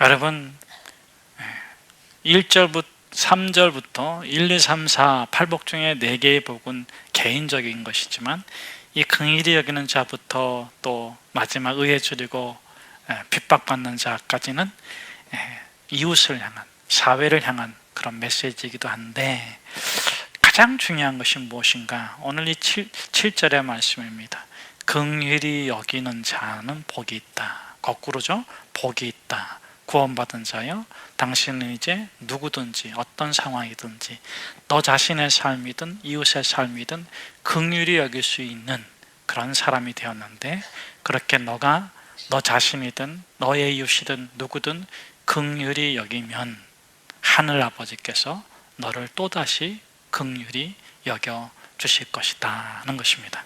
여러분 1절부터 3절부터 1, 2, 3, 4 8복 중에 4개의 복은 개인적인 것이지만 이 긍휼히 여기는 자부터 또 마지막 의에 줄이고 핍박받는 자까지는 이웃을 향한, 사회를 향한 그런 메시지이기도 한데, 가장 중요한 것이 무엇인가? 오늘 이 7절의 말씀입니다. 긍휼히 여기는 자는 복이 있다. 거꾸로죠. 복이 있다. 구원받은 자여, 당신은 이제 누구든지 어떤 상황이든지 너 자신의 삶이든 이웃의 삶이든 긍휼히 여길 수 있는 그런 사람이 되었는데, 그렇게 너가 너 자신이든 너의 이웃이든 누구든 긍휼히 여기면 하늘 아버지께서 너를 또다시 긍휼히 여겨 주실 것이다 하는 것입니다.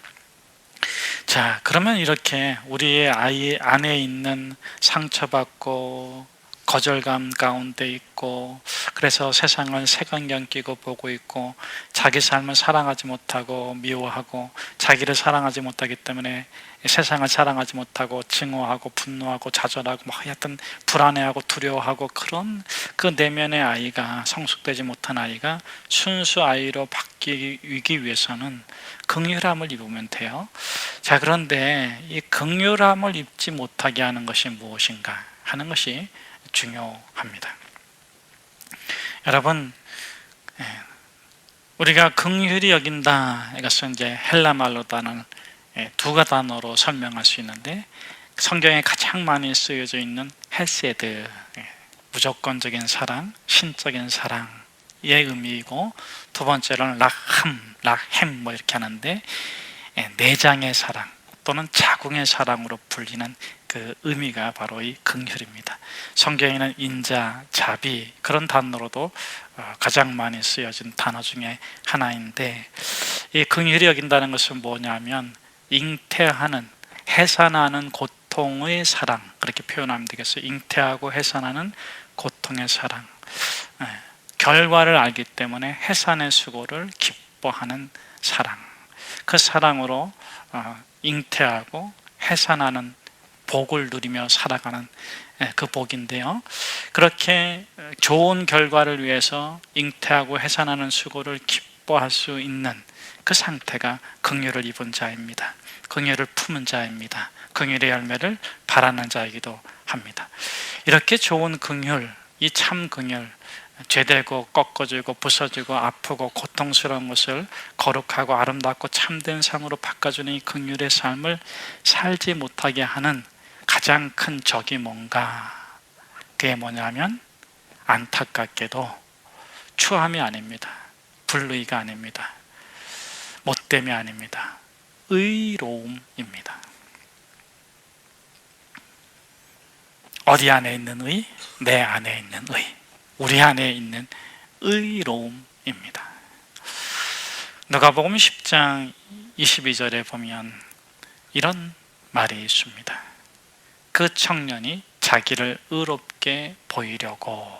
자, 그러면 이렇게 우리의 아이 안에 있는 상처받고 거절감 가운데 있고, 그래서 세상을 색안경 끼고 보고 있고, 자기 삶을 사랑하지 못하고 미워하고, 자기를 사랑하지 못하기 때문에 세상을 사랑하지 못하고 증오하고 분노하고 좌절하고 하여튼 불안해하고 두려워하고, 그런 그 내면의 아이가, 성숙되지 못한 아이가 순수 아이로 바뀌기 위해서는 긍휼함을 입으면 돼요. 자, 그런데 이 긍휼함을 입지 못하게 하는 것이 무엇인가 하는 것이 중요합니다. 여러분, 우리가 긍휼히 여긴다, 이것은 이제 헬라 말로다는 두 단어로 설명할 수 있는데, 성경에 가장 많이 쓰여져 있는 헤세드, 무조건적인 사랑, 신적인 사랑의 의미이고, 두 번째로는 락햄 이렇게 하는데, 내장의 사랑 또는 자궁의 사랑으로 불리는 그 의미가 바로 이 긍휼입니다. 성경에는 인자, 자비 그런 단어로도 가장 많이 쓰여진 단어 중에 하나인데, 이 긍휼히 여긴다는 것은 뭐냐면 잉태하는, 해산하는 고통의 사랑, 그렇게 표현하면 되겠어요. 잉태하고 해산하는 고통의 사랑, 결과를 알기 때문에 해산의 수고를 기뻐하는 사랑, 그 사랑으로 잉태하고 해산하는 복을 누리며 살아가는 그 복인데요, 그렇게 좋은 결과를 위해서 잉태하고 해산하는 수고를 기뻐할 수 있는 그 상태가 긍휼을 입은 자입니다. 긍휼을 품은 자입니다. 긍휼의 열매를 바라는 자이기도 합니다. 이렇게 좋은 긍휼, 이 참 긍휼, 죄되고 꺾어지고 부서지고 아프고 고통스러운 것을 거룩하고 아름답고 참된 삶으로 바꿔주는 이 긍휼의 삶을 살지 못하게 하는 가장 큰 적이 뭔가? 그게 뭐냐면 안타깝게도 추함이 아닙니다. 불의가 아닙니다. 못됨이 아닙니다. 의로움입니다. 어디 안에 있는 의? 내 안에 있는 의, 우리 안에 있는 의로움입니다. 누가복음 10장 22절에 보면 이런 말이 있습니다. 그 청년이 자기를 의롭게 보이려고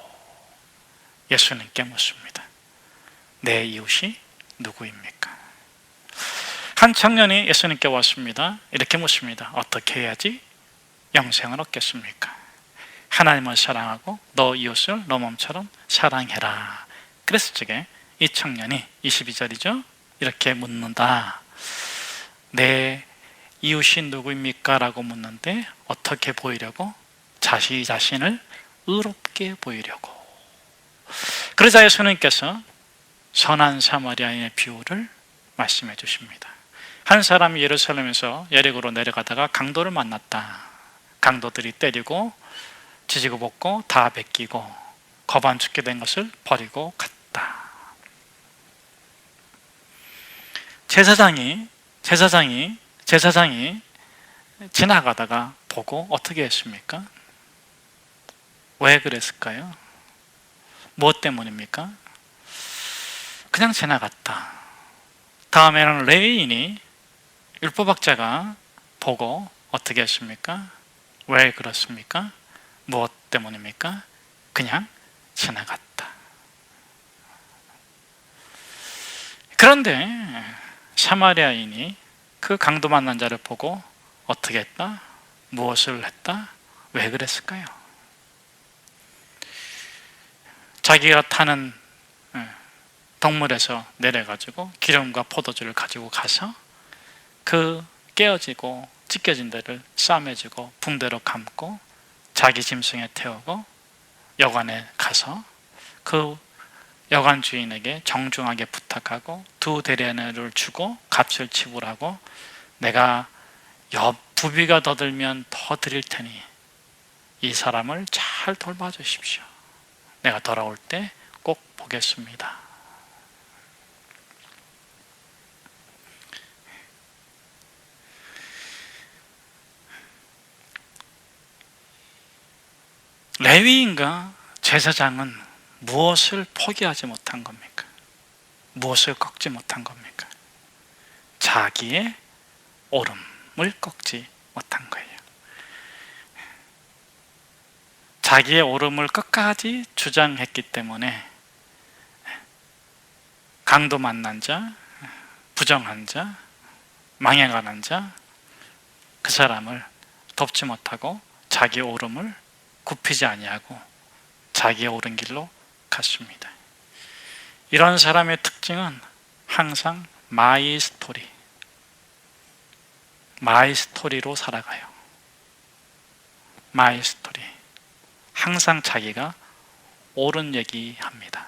예수님께 묻습니다. 내 이웃이 누구입니까? 한 청년이 예수님께 왔습니다. 이렇게 묻습니다. 어떻게 해야지 영생을 얻겠습니까? 하나님을 사랑하고 너 이웃을 너 몸처럼 사랑해라. 그랬을 적에 이 청년이 22절이죠. 이렇게 묻는다. 내 이웃이 누구입니까? 라고 묻는데 어떻게 보이려고? 자기 자신을 의롭게 보이려고. 그러자 예수님께서 선한 사마리아인의 비유를 말씀해 주십니다. 한 사람이 예루살렘에서 여리고로 내려가다가 강도를 만났다. 강도들이 때리고 지지고 볶고 다 베끼고 거반 죽게 된 것을 버리고 갔다. 제사장이 지나가다가 보고 어떻게 했습니까? 왜 그랬을까요? 무엇 때문입니까? 그냥 지나갔다. 다음에는 레위인이, 율법학자가 보고 어떻게 했습니까? 왜 그렇습니까? 무엇 때문입니까? 그냥 지나갔다. 그런데 사마리아인이 그 강도 만난 자를 보고 어떻게 했다? 무엇을 했다? 왜 그랬을까요? 자기가 타는 동물에서 내려가지고 기름과 포도주를 가지고 가서 그 깨어지고 찢겨진 데를 싸매주고 붕대로 감고 자기 짐승에 태우고 여관에 가서 그 여관 주인에게 정중하게 부탁하고 2데나리온을 주고 값을 지불하고 내가 부비가 더 들면 더 드릴 테니 이 사람을 잘 돌봐주십시오. 내가 돌아올 때 꼭 보겠습니다. 레위인과 제사장은 무엇을 포기하지 못한 겁니까? 무엇을 꺾지 못한 겁니까? 자기의 옳음을 꺾지 못한 거예요. 자기의 옳음을 끝까지 주장했기 때문에 강도 만난 자, 부정한 자, 망해가는 자, 그 사람을 돕지 못하고 자기 옳음을 굽히지 아니하고 자기의 옳은 길로 갔습니다. 이런 사람의 특징은 항상 마이 스토리로 살아가요. 마이 스토리. 항상 자기가 옳은 얘기합니다.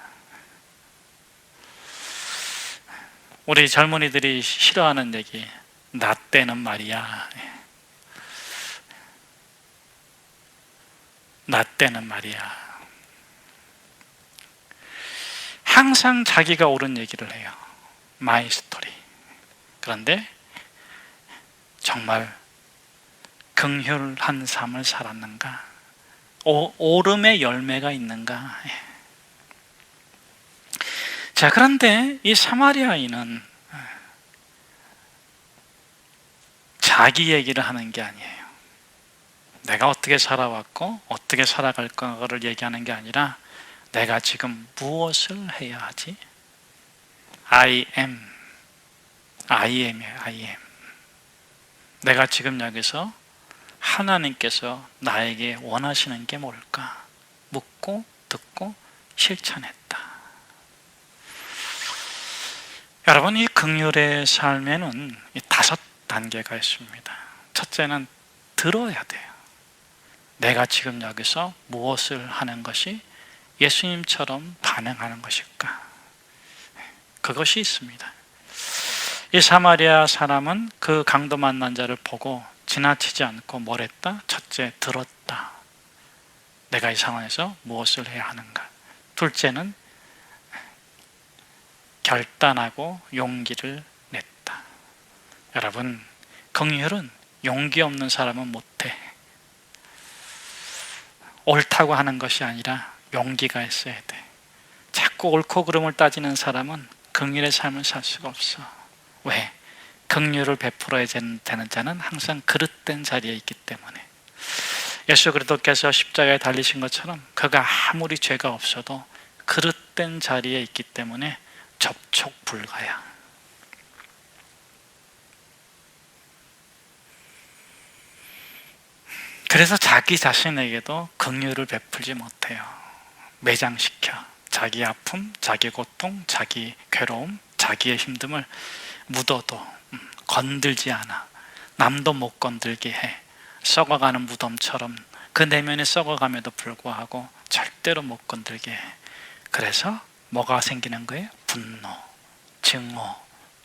우리 젊은이들이 싫어하는 얘기, 나 때는 말이야. 나 때는 말이야. 항상 자기가 옳은 얘기를 해요. 마이 스토리. 그런데 정말 긍휼한 삶을 살았는가? 옳음의 열매가 있는가? 자, 그런데 이 사마리아인은 자기 얘기를 하는 게 아니에요. 내가 어떻게 살아왔고 어떻게 살아갈 거를 얘기하는 게 아니라 내가 지금 무엇을 해야 하지? I am이에요. I am. 내가 지금 여기서 하나님께서 나에게 원하시는 게 뭘까? 묻고 듣고 실천했다. 여러분, 이 긍휼의 삶에는 5단계가 있습니다. 첫째는 들어야 돼요. 내가 지금 여기서 무엇을 하는 것이 예수님처럼 반응하는 것일까? 그것이 있습니다. 이 사마리아 사람은 그 강도 만난 자를 보고 지나치지 않고 뭘 했다? 첫째, 들었다. 내가 이 상황에서 무엇을 해야 하는가? 둘째는 결단하고 용기를 냈다. 여러분, 긍휼은 용기 없는 사람은 못해. 옳다고 하는 것이 아니라 용기가 있어야 돼. 자꾸 옳고 그름을 따지는 사람은 긍휼의 삶을 살 수가 없어. 왜? 긍휼을 베풀어야 되는 자는 항상 그릇된 자리에 있기 때문에. 예수 그리스도께서 십자가에 달리신 것처럼 그가 아무리 죄가 없어도 그릇된 자리에 있기 때문에 접촉 불가야. 그래서 자기 자신에게도 긍휼을 베풀지 못해요. 매장시켜 자기 아픔, 자기 고통, 자기 괴로움, 자기의 힘듦을 묻어도 건들지 않아. 남도 못 건들게 해. 썩어가는 무덤처럼 그 내면이 썩어감에도 불구하고 절대로 못 건들게 해. 그래서 뭐가 생기는 거예요? 분노, 증오,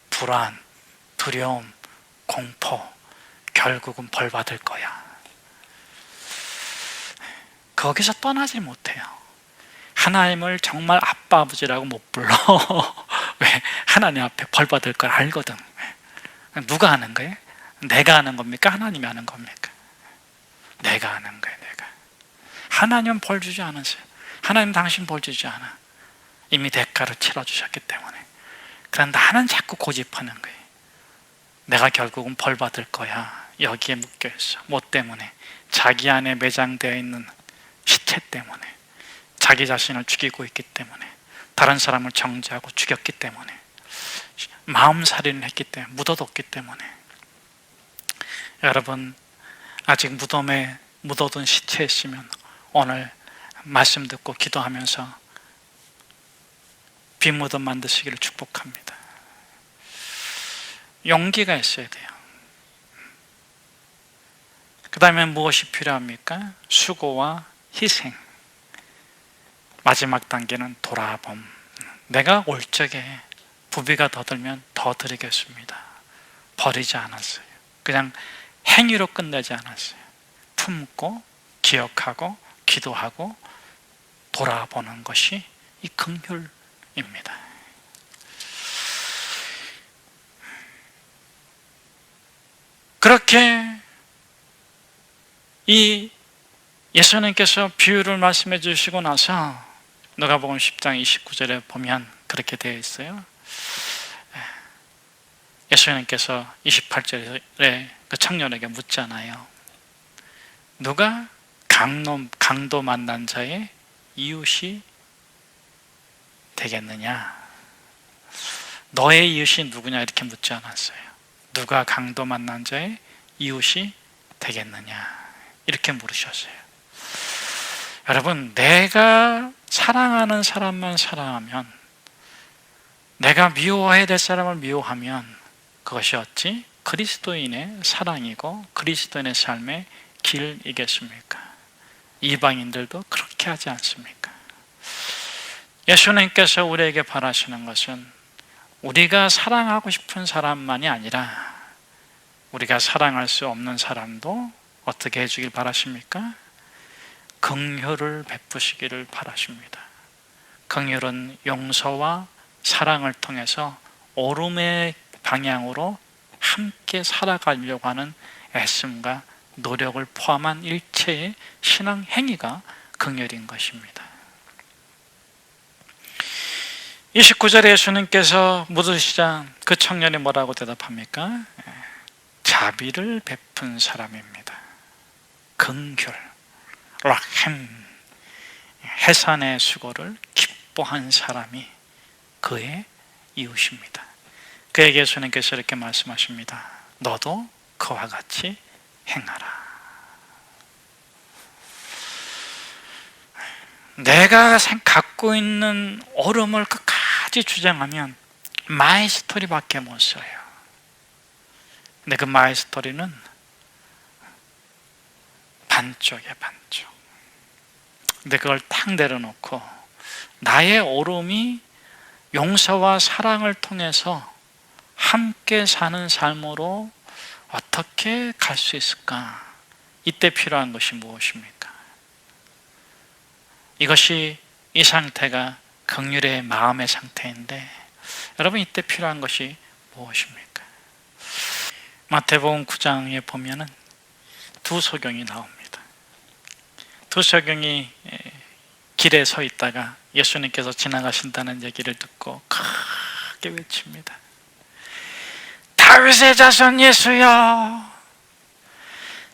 불안, 두려움, 공포. 결국은 벌 받을 거야. 거기서 떠나지 못해요. 하나님을 정말 아빠 아버지라고 못 불러. 왜? 하나님 앞에 벌 받을 걸 알거든. 누가 하는 거예요? 내가 하는 겁니까? 하나님이 하는 겁니까? 내가 하는 거예요. 내가. 하나님은 벌 주지 않으세요. 하나님 당신 벌 주지 않아. 이미 대가를 치러주셨기 때문에. 그런데 나는 자꾸 고집하는 거예요. 내가 결국은 벌 받을 거야. 여기에 묶여있어. 뭐 때문에? 자기 안에 매장되어 있는 시체 때문에, 자기 자신을 죽이고 있기 때문에, 다른 사람을 정죄하고 죽였기 때문에, 마음살인을 했기 때문에, 묻어뒀기 때문에. 여러분, 아직 무덤에 묻어둔 시체에 있으면 오늘 말씀 듣고 기도하면서 빈 무덤 만드시기를 축복합니다. 용기가 있어야 돼요. 그 다음에 무엇이 필요합니까? 수고와 희생. 마지막 단계는 돌아봄. 내가 올 적에 부비가 더 들면 더 드리겠습니다. 버리지 않았어요. 그냥 행위로 끝내지 않았어요. 품고 기억하고 기도하고 돌아보는 것이 이 긍휼입니다. 그렇게 이 예수님께서 비유를 말씀해 주시고 나서 누가복음 10장 29절에 보면 그렇게 되어 있어요. 예수님께서 28절에 그 청년에게 묻잖아요. 누가 강도 만난 자의 이웃이 되겠느냐? 너의 이웃이 누구냐? 이렇게 묻지 않았어요. 누가 강도 만난 자의 이웃이 되겠느냐? 이렇게 물으셨어요. 여러분, 내가 사랑하는 사람만 사랑하면, 내가 미워해야 될 사람을 미워하면 그것이 어찌 그리스도인의 사랑이고 그리스도인의 삶의 길이겠습니까? 이방인들도 그렇게 하지 않습니까? 예수님께서 우리에게 바라시는 것은 우리가 사랑하고 싶은 사람만이 아니라 우리가 사랑할 수 없는 사람도 어떻게 해주길 바라십니까? 긍휼을 베푸시기를 바라십니다. 긍휼은 용서와 사랑을 통해서 옳음의 방향으로 함께 살아가려고 하는 애씀과 노력을 포함한 일체의 신앙 행위가 긍휼인 것입니다. 29절에 예수님께서 묻으시자 그 청년이 뭐라고 대답합니까? 자비를 베푼 사람입니다. 긍휼, 라햄, 해산의 수고를 기뻐한 사람이 그의 이웃입니다. 그에게 예수님께서 이렇게 말씀하십니다. 너도 그와 같이 행하라. 내가 갖고 있는 옳음을 끝까지 주장하면 마이 스토리밖에 못 써요. 근데 그 마이 스토리는 반쪽이에요, 반쪽. 근데 그걸 딱 내려놓고 나의 옳음이 용서와 사랑을 통해서 함께 사는 삶으로 어떻게 갈 수 있을까? 이때 필요한 것이 무엇입니까? 이것이 이 상태가 긍휼의 마음의 상태인데 여러분 이때 필요한 것이 무엇입니까? 마태복음 9장에 보면은 두 소경이 나옵니다. 두 소경이 길에 서 있다가 예수님께서 지나가신다는 얘기를 듣고 크게 외칩니다. 다윗의 자손 예수여,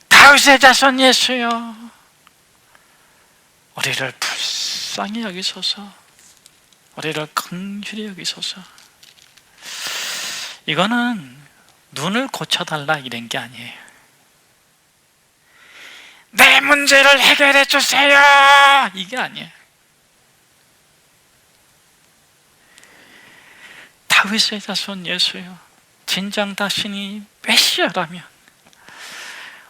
다윗의 자손 예수여, 우리를 불쌍히 여기소서, 우리를 긍휼히 여기소서. 이거는 눈을 고쳐달라 이런 게 아니에요. 내 문제를 해결해 주세요, 이게 아니에요. 다윗의 자손 예수여, 진정 당신이 메시아라면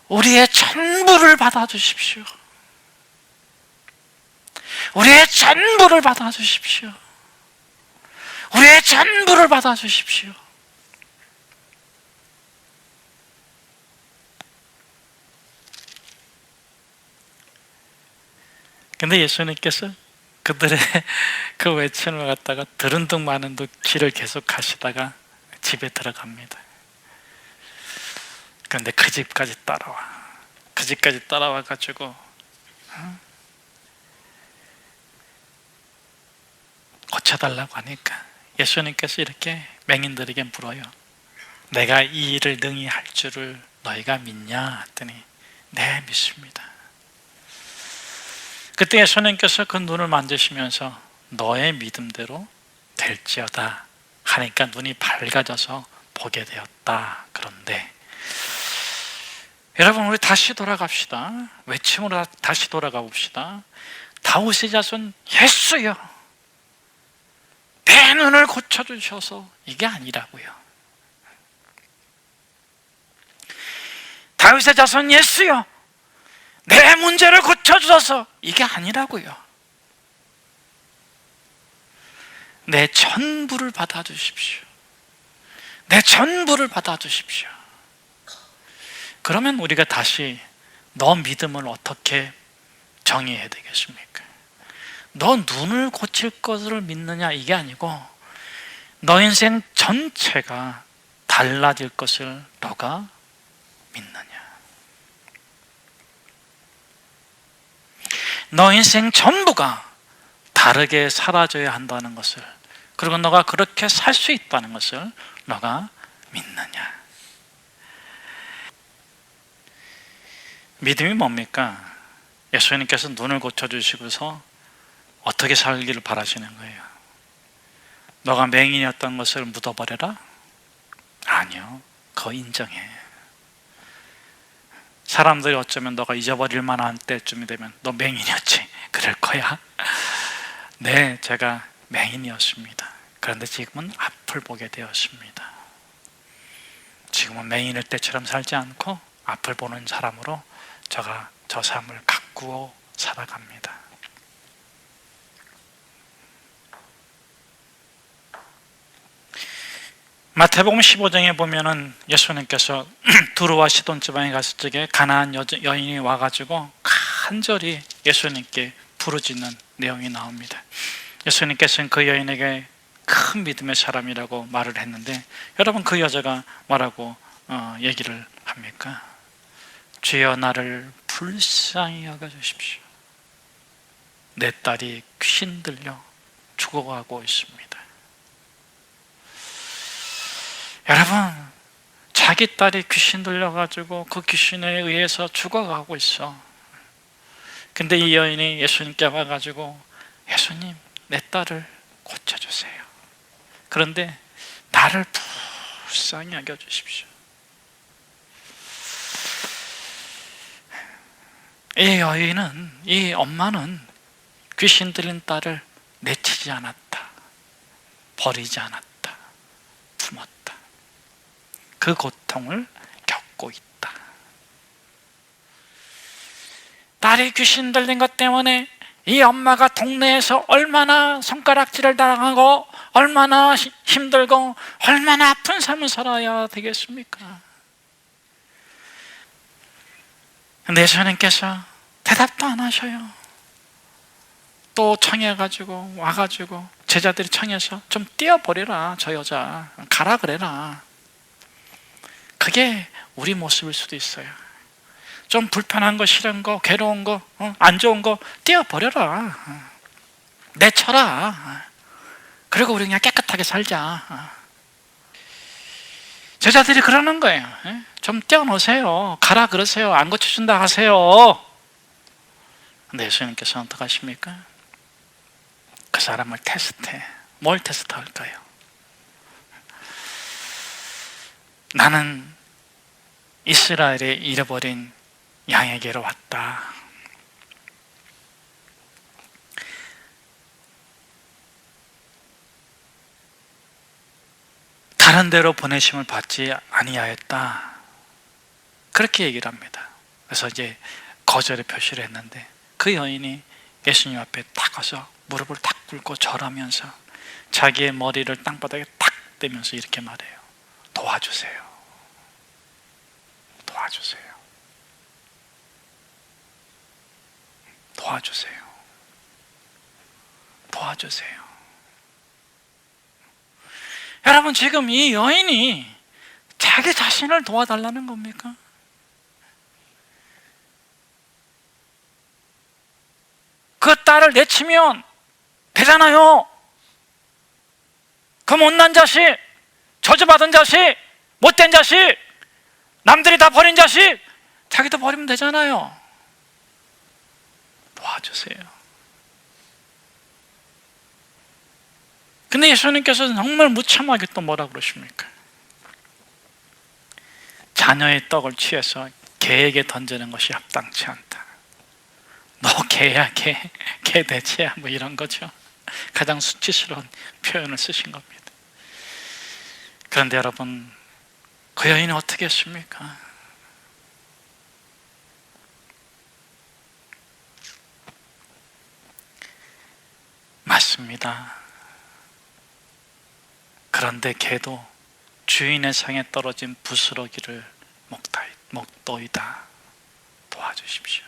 우리의 전부를 받아주십시오. 우리의 전부를 받아주십시오. 우리의 전부를 받아주십시오. 근데 예수님께서 그들의 그 외침을 갖다가 들은 둥 마는 둥 길을 계속 가시다가 집에 들어갑니다. 그런데 그 집까지 따라와. 그 집까지 따라와 가지고 고쳐달라고 하니까 예수님께서 이렇게 맹인들에게 물어요. 내가 이 일을 능히 할 줄을 너희가 믿냐? 했더니 네, 믿습니다. 그때 예수님께서 그 눈을 만지시면서 너의 믿음대로 될지어다 하니까 눈이 밝아져서 보게 되었다. 그런데 여러분, 우리 다시 돌아갑시다. 외침으로 다시 돌아가 봅시다. 다윗의 자손 예수여, 내 내 눈을 고쳐주셔서 이게 아니라고요. 다윗의 자손 예수여, 내 문제를 고쳐주셔서 이게 아니라고요. 내 전부를 받아주십시오. 내 전부를 받아주십시오. 그러면 우리가 다시 너 믿음을 어떻게 정의해야 되겠습니까? 너 눈을 고칠 것을 믿느냐 이게 아니고 너 인생 전체가 달라질 것을 너가 믿느냐. 너 인생 전부가 다르게 사라져야 한다는 것을, 그리고 너가 그렇게 살 수 있다는 것을 너가 믿느냐. 믿음이 뭡니까? 예수님께서 눈을 고쳐주시고서 어떻게 살기를 바라시는 거예요? 너가 맹인이었던 것을 묻어버려라? 아니요, 그거 인정해. 사람들이 어쩌면 너가 잊어버릴 만한 때쯤이 되면 너 맹인이었지? 그럴 거야. 네, 제가 맹인이었습니다. 그런데 지금은 앞을 보게 되었습니다. 지금은 맹인일 때처럼 살지 않고 앞을 보는 사람으로 제가 저 삶을 가꾸어 살아갑니다. 마태복음 15장에 보면은 예수님께서 두루와 시돈 지방에 갔을 적에 가나안 여인이 와가지고 간절히 예수님께 부르짖는 내용이 나옵니다. 예수님께서는 그 여인에게 큰 믿음의 사람이라고 말을 했는데, 여러분 그 여자가 뭐라고 얘기를 합니까? 주여 나를 불쌍히 여겨주십시오. 내 딸이 귀신 들려 죽어가고 있습니다. 여러분, 자기 딸이 귀신 들려가지고 그 귀신에 의해서 죽어가고 있어. 근데 이 여인이 예수님께 와가지고 예수님, 내 딸을 고쳐주세요. 그런데 나를 불쌍히 여겨주십시오. 이 여인은, 이 엄마는 귀신 들린 딸을 내치지 않았다, 버리지 않았다, 품었다. 그 고통을 겪고 있다. 딸이 귀신 들린 것 때문에 이 엄마가 동네에서 얼마나 손가락질을 당하고 얼마나 힘들고 얼마나 아픈 삶을 살아야 되겠습니까? 근데 예수님께서 대답도 안 하셔요. 또 청해가지고 와가지고 제자들이 청해서 좀 띄어버리라, 저 여자 가라 그래라. 그게 우리 모습일 수도 있어요. 좀 불편한 거, 싫은 거, 괴로운 거, 안 좋은 거 띄어버려라, 내쳐라. 그리고 우리 그냥 깨끗하게 살자. 제자들이 그러는 거예요. 좀 떼어놓으세요. 가라 그러세요. 안 고쳐준다 하세요. 근데 예수님께서는 어떻게 하십니까? 그 사람을 테스트해. 뭘 테스트할까요? 나는 이스라엘에 잃어버린 양에게로 왔다. 다른 데로 보내심을 받지 아니하였다. 그렇게 얘기를 합니다. 그래서 이제 거절의 표시를 했는데 그 여인이 예수님 앞에 딱 가서 무릎을 딱 꿇고 절하면서 자기의 머리를 땅바닥에 딱 대면서 이렇게 말해요. 도와주세요. 도와주세요. 도와주세요. 도와주세요. 여러분, 지금 이 여인이 자기 자신을 도와달라는 겁니까? 그 딸을 내치면 되잖아요. 그 못난 자식, 저주받은 자식, 못된 자식, 남들이 다 버린 자식, 자기도 버리면 되잖아요. 도와주세요. 근데 예수님께서는 정말 무참하게 또 뭐라 그러십니까? 자녀의 떡을 취해서 개에게 던지는 것이 합당치 않다. 너 개야, 개 대체야, 뭐 이런 거죠. 가장 수치스러운 표현을 쓰신 겁니다. 그런데 여러분, 그 여인은 어떻게 했습니까? 맞습니다. 그런데 걔도 주인의 상에 떨어진 부스러기를 먹도이다. 도와주십시오.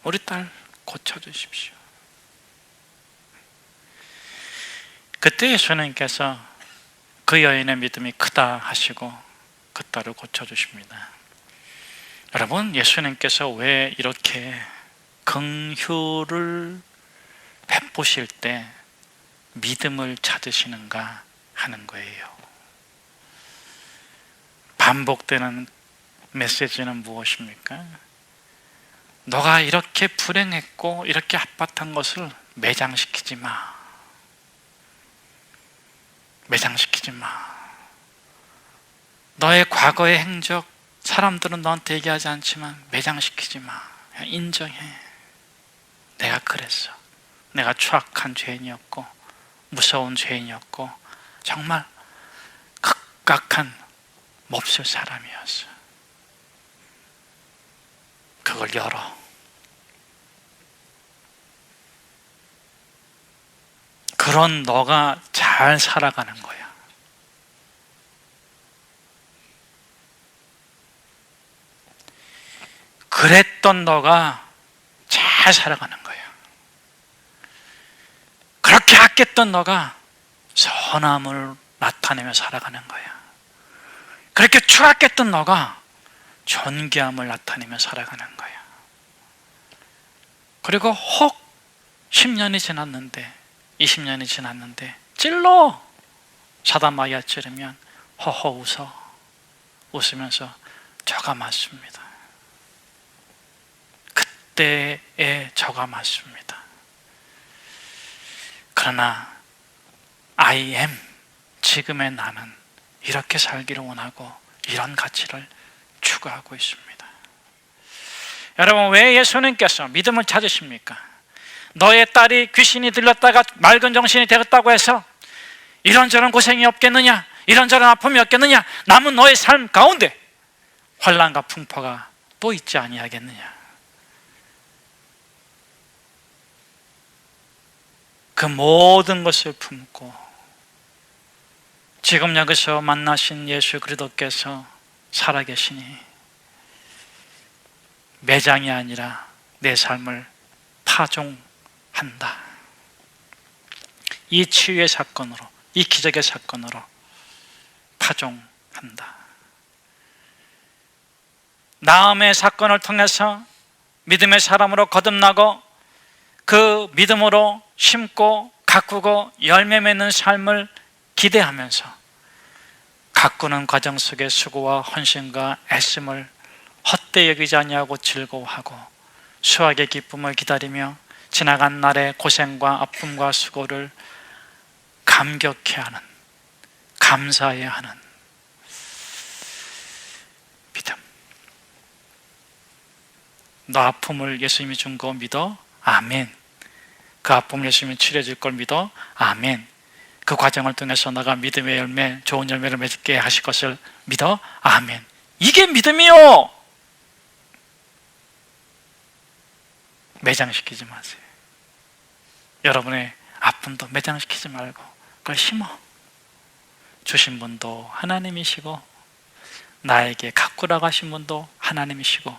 우리 딸 고쳐주십시오. 그때 예수님께서 그 여인의 믿음이 크다 하시고 그 딸을 고쳐주십니다. 여러분, 예수님께서 왜 이렇게 긍휼을 베푸실 때 믿음을 찾으시는가 하는 거예요. 반복되는 메시지는 무엇입니까? 너가 이렇게 불행했고 이렇게 아팠던 것을 매장시키지 마. 매장시키지 마. 너의 과거의 행적, 사람들은 너한테 얘기하지 않지만 매장시키지 마. 그냥 인정해. 내가 그랬어. 내가 추악한 죄인이었고 무서운 죄인이었고 정말 극악한 몹쓸 사람이었어. 그걸 열어. 그런 너가 잘 살아가는 거야. 그랬던 너가 잘 살아가는 거야. 그렇게 아꼈던 너가 선함을 나타내며 살아가는 거야. 그렇게 추악했던 너가 존귀함을 나타내며 살아가는 거야. 그리고 혹 10년이 지났는데 20년이 지났는데 찔러 사다마이아 찌르면 허허 웃으면서 저가 맞습니다. 그때의 저가 맞습니다. 그러나 I am, 지금의 나는 이렇게 살기를 원하고 이런 가치를 추구하고 있습니다. 여러분, 왜 예수님께서 믿음을 찾으십니까? 너의 딸이 귀신이 들렸다가 맑은 정신이 되었다고 해서 이런저런 고생이 없겠느냐, 이런저런 아픔이 없겠느냐, 남은 너의 삶 가운데 환난과 풍파가 또 있지 아니하겠느냐. 그 모든 것을 품고 지금 여기서 만나신 예수 그리스도께서 살아계시니 매장이 아니라 내 삶을 파종한다. 이 치유의 사건으로, 이 기적의 사건으로 파종한다. 나음의 사건을 통해서 믿음의 사람으로 거듭나고 그 믿음으로 심고 가꾸고 열매 맺는 삶을 기대하면서 가꾸는 과정 속에 수고와 헌신과 애씀을 헛되이 여기지 아니하고 즐거워하고 수확의 기쁨을 기다리며 지나간 날의 고생과 아픔과 수고를 감격해하는, 감사해야 하는 믿음. 너 아픔을 예수님이 준 거 믿어? 아멘. 그 아픔을 예수님이 치료해 줄 걸 믿어? 아멘. 그 과정을 통해서 너가 믿음의 열매, 좋은 열매를 맺게 하실 것을 믿어? 아멘. 이게 믿음이요. 매장시키지 마세요. 여러분의 아픔도 매장시키지 말고 그걸 심어. 주신 분도 하나님이시고 나에게 가꾸라고 하신 분도 하나님이시고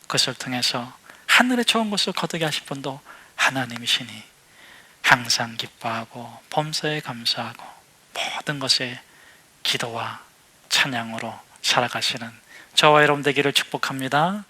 그것을 통해서 하늘의 좋은 것을 거두게 하신 분도 하나님이시니 항상 기뻐하고 범사에 감사하고 모든 것에 기도와 찬양으로 살아가시는 저와 여러분 되기를 축복합니다.